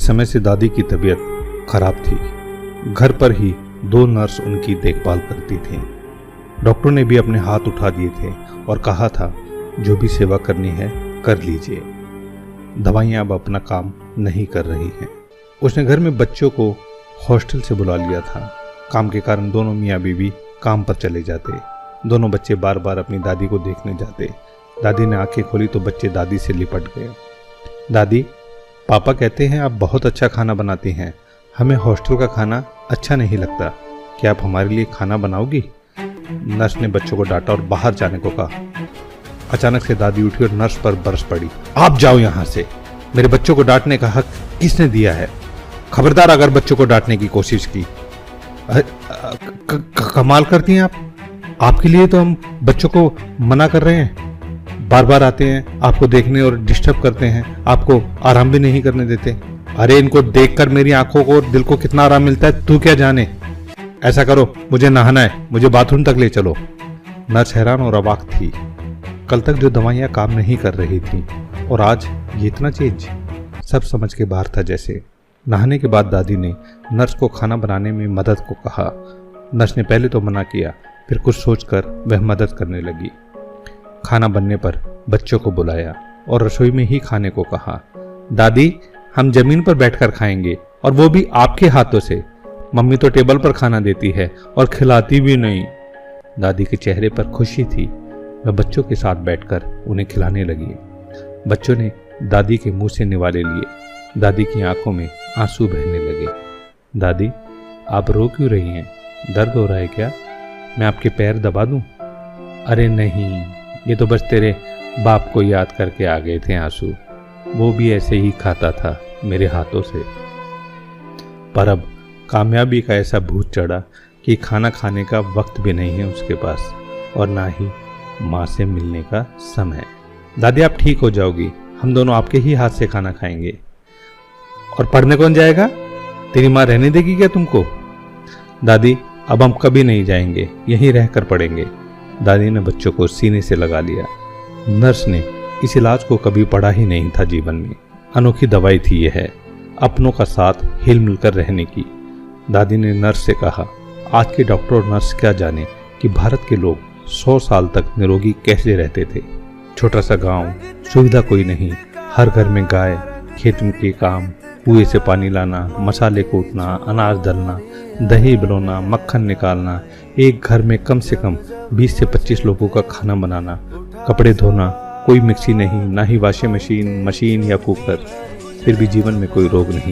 समय से दादी की तबीयत खराब थी। घर पर ही 2 नर्स उनकी देखभाल करती थीं। डॉक्टर ने भी अपने हाथ उठा दिए थे और कहा था जो भी सेवा करनी है कर लीजिए। दवाइयाँ अब अपना काम नहीं कर रही हैं। उसने घर में बच्चों को हॉस्टल से बुला लिया था। काम के कारण दोनों मियाँ बीवी काम पर चले जाते। दोनों बच्चे बार बार अपनी दादी को देखने जाते। दादी ने आंखें खोली तो बच्चे दादी से लिपट गए। दादी, पापा कहते हैं आप बहुत अच्छा खाना बनाती हैं। हमें हॉस्टल का खाना अच्छा नहीं लगता। क्या आप हमारे लिए खाना बनाओगी? नर्स ने बच्चों को डांटा और बाहर जाने को कहा। अचानक से दादी उठी और नर्स पर बरस पड़ी। आप जाओ यहाँ से। मेरे बच्चों को डांटने का हक किसने दिया है? खबरदार अगर बच्चों को डांटने की कोशिश की। कमाल करती हैं आप। आपके लिए तो हम बच्चों को मना कर रहे हैं। बार बार आते हैं आपको देखने और डिस्टर्ब करते हैं। आपको आराम भी नहीं करने देते। अरे इनको देखकर मेरी आंखों को और दिल को कितना आराम मिलता है तू क्या जाने। ऐसा करो, मुझे नहाना है, मुझे बाथरूम तक ले चलो। नर्स हैरान और अवाक थी। कल तक जो दवाइयाँ काम नहीं कर रही थी और आज ये इतना चेंज। सब समझ के बाहर था जैसे। नहाने के बाद दादी ने नर्स को खाना बनाने में मदद को कहा। नर्स ने पहले तो मना किया, फिर कुछ सोचकर वह मदद करने लगी। खाना बनने पर बच्चों को बुलाया और रसोई में ही खाने को कहा। दादी, हम जमीन पर बैठकर खाएंगे और वो भी आपके हाथों से। मम्मी तो टेबल पर खाना देती है और खिलाती भी नहीं। दादी के चेहरे पर खुशी थी। वह बच्चों के साथ बैठकर उन्हें खिलाने लगी। बच्चों ने दादी के मुंह से निवाले लिए। दादी की आंखों में आंसू बहने लगे। दादी, आप रो क्यों रही हैं? दर्द हो रहा है क्या? मैं आपके पैर दबा दूं? अरे नहीं, ये तो बस तेरे बाप को याद करके आ गए थे आंसू। वो भी ऐसे ही खाता था मेरे हाथों से। पर अब कामयाबी का ऐसा भूत चढ़ा कि खाना खाने का वक्त भी नहीं है उसके पास और ना ही माँ से मिलने का समय। दादी, आप ठीक हो जाओगी। हम दोनों आपके ही हाथ से खाना खाएंगे। और पढ़ने कौन जाएगा? तेरी माँ रहने देगी क्या तुमको? दादी, अब हम कभी नहीं जाएंगे, यहीं रहकर पढ़ेंगे। दादी ने बच्चों को सीने से लगा लिया। नर्स ने इस इलाज को कभी पढ़ा ही नहीं था जीवन में। अनोखी दवाई थी यह, अपनों का साथ हिल मिलकर रहने की। दादी ने नर्स से कहा, आज के डॉक्टर और नर्स क्या जाने कि भारत के लोग 100 साल तक निरोगी कैसे रहते थे। छोटा सा गांव, सुविधा कोई नहीं, हर घर में गाय, खेत में के काम, कुएं से पानी लाना, मसाले कूटना, अनाज दलना, दही बिलोना, मक्खन निकालना, एक घर में कम से कम 20 से 25 लोगों का खाना बनाना, कपड़े धोना, कोई मिक्सी नहीं, ना ही वॉशिंग मशीन या कुकर। फिर भी जीवन में कोई रोग नहीं।